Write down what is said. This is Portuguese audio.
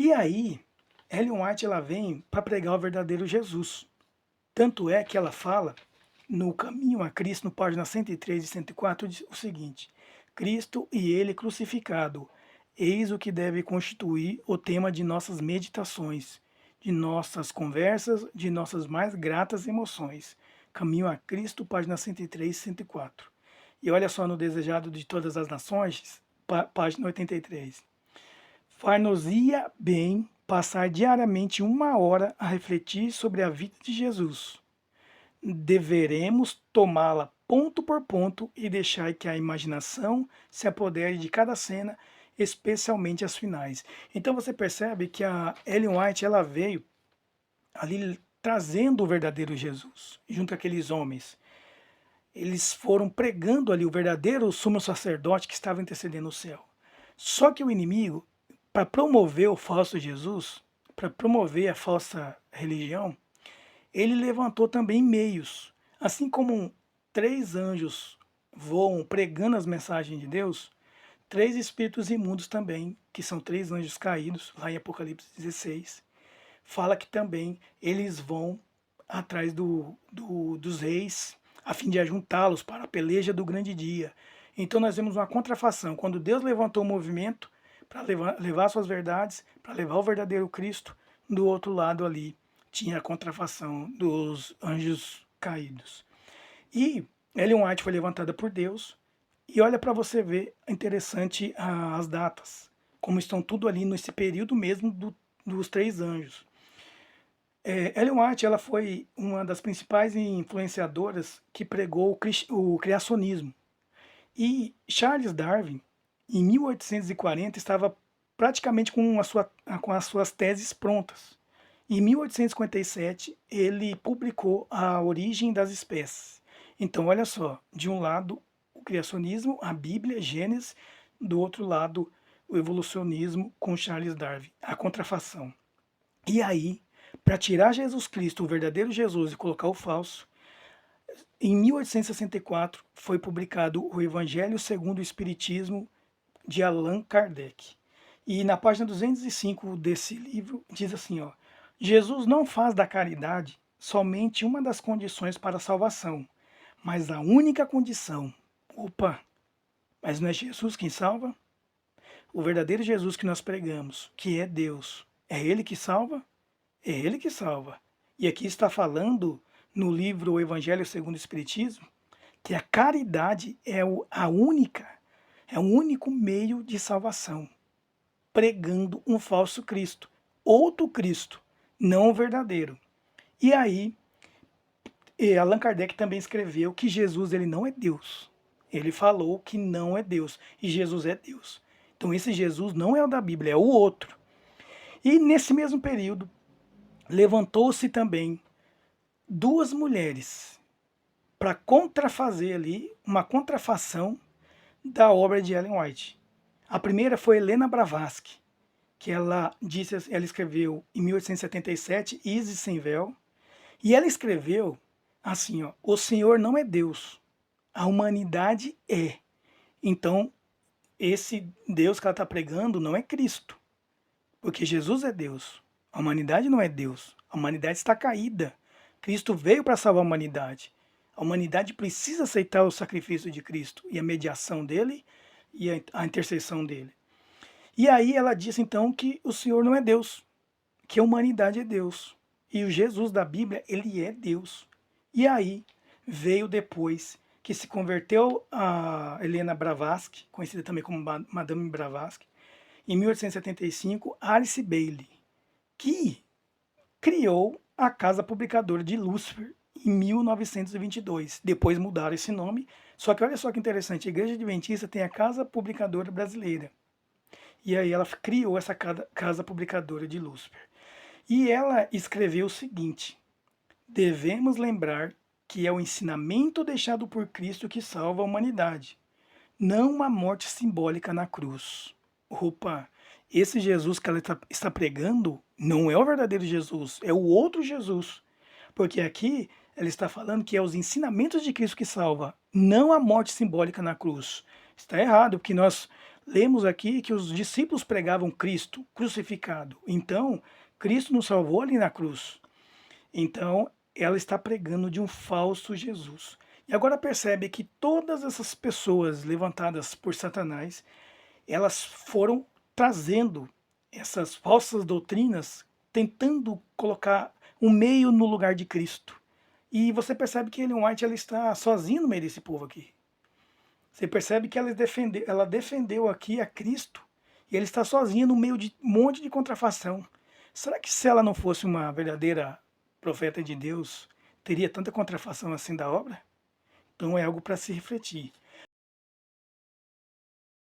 E aí, Ellen White ela vem para pregar o verdadeiro Jesus. Tanto é que ela fala no Caminho a Cristo, no página 103 e 104, diz o seguinte: Cristo e ele crucificado, eis o que deve constituir o tema de nossas meditações, de nossas conversas, de nossas mais gratas emoções. Caminho a Cristo, página 103 e 104. E olha só no Desejado de Todas as Nações, página 83. Far-nos-ia bem passar diariamente 1 hora a refletir sobre a vida de Jesus. Deveremos tomá-la ponto por ponto e deixar que a imaginação se apodere de cada cena, especialmente as finais. Então você percebe que a Ellen White ela veio ali trazendo o verdadeiro Jesus, junto àqueles homens. Eles foram pregando ali o verdadeiro sumo sacerdote que estava intercedendo no céu. Só que o inimigo, para promover o falso Jesus, para promover a falsa religião, ele levantou também meios. Assim como 3 anjos voam pregando as mensagens de Deus, 3 espíritos imundos também, que são 3 anjos caídos, lá em Apocalipse 16, fala que também eles vão atrás dos reis, a fim de ajuntá-los para a peleja do grande dia. Então nós vemos uma contrafação. Quando Deus levantou o movimento para levar suas verdades, para levar o verdadeiro Cristo, do outro lado ali tinha a contrafação dos anjos caídos. E Ellen White foi levantada por Deus. E olha para você ver, interessante as datas, como estão tudo ali nesse período mesmo dos 3 anjos. Ellen White ela foi uma das principais influenciadoras que pregou o criacionismo. E Charles Darwin, em 1840, estava praticamente com as suas teses prontas. Em 1857, ele publicou A Origem das Espécies. Então, olha só, de um lado o criacionismo, a Bíblia, Gênesis, do outro lado o evolucionismo com Charles Darwin, a contrafação. E aí, para tirar Jesus Cristo, o verdadeiro Jesus, e colocar o falso, em 1864 foi publicado o Evangelho segundo o Espiritismo de Allan Kardec. E na página 205 desse livro diz assim, ó: Jesus não faz da caridade somente uma das condições para a salvação, mas a única condição. Opa, mas não é Jesus quem salva? O verdadeiro Jesus que nós pregamos, que é Deus, é Ele que salva? É Ele que salva. E aqui está falando no livro O Evangelho segundo o Espiritismo que a caridade é o único meio de salvação, pregando um falso Cristo, outro Cristo, não o verdadeiro. E aí, Allan Kardec também escreveu que Jesus ele não é Deus. Ele falou que não é Deus e Jesus é Deus. Então esse Jesus não é o da Bíblia, é o outro. E nesse mesmo período, levantou-se também 2 mulheres para contrafazer ali, uma contrafação da obra de Ellen White. A primeira foi Helena Blavatsky, que ela escreveu em 1877, Isis sem véu, e ela escreveu assim, ó: o Senhor não é Deus, a humanidade é. Então, esse Deus que ela está pregando não é Cristo, porque Jesus é Deus, a humanidade não é Deus, a humanidade está caída. Cristo veio para salvar a humanidade. A humanidade precisa aceitar o sacrifício de Cristo e a mediação dele e a intercessão dele. E aí ela disse então que o Senhor não é Deus, que a humanidade é Deus. E o Jesus da Bíblia, ele é Deus. E aí veio depois que se converteu a Helena Blavatsky, conhecida também como Madame Blavatsky, em 1875, Alice Bailey, que criou a Casa Publicadora de Lúcifer em 1922. Depois mudaram esse nome. Só que olha só que interessante, a Igreja Adventista tem a Casa Publicadora Brasileira. E aí ela criou essa Casa Publicadora de Lúcifer. E ela escreveu o seguinte: devemos lembrar que é o ensinamento deixado por Cristo que salva a humanidade, não uma morte simbólica na cruz. Opa, esse Jesus que ela está pregando não é o verdadeiro Jesus, é o outro Jesus. Porque aqui ela está falando que é os ensinamentos de Cristo que salva, não a morte simbólica na cruz. Está errado, porque nós Lemos aqui que os discípulos pregavam Cristo crucificado. Então, Cristo nos salvou ali na cruz. Então, ela está pregando de um falso Jesus. E agora percebe que todas essas pessoas levantadas por Satanás, elas foram trazendo essas falsas doutrinas, tentando colocar um meio no lugar de Cristo. E você percebe que Ellen White ela está sozinha no meio desse povo aqui. Você percebe que ela defendeu aqui a Cristo e ela está sozinha no meio de um monte de contrafação. Será que se ela não fosse uma verdadeira profeta de Deus, teria tanta contrafação assim da obra? Então é algo para se refletir.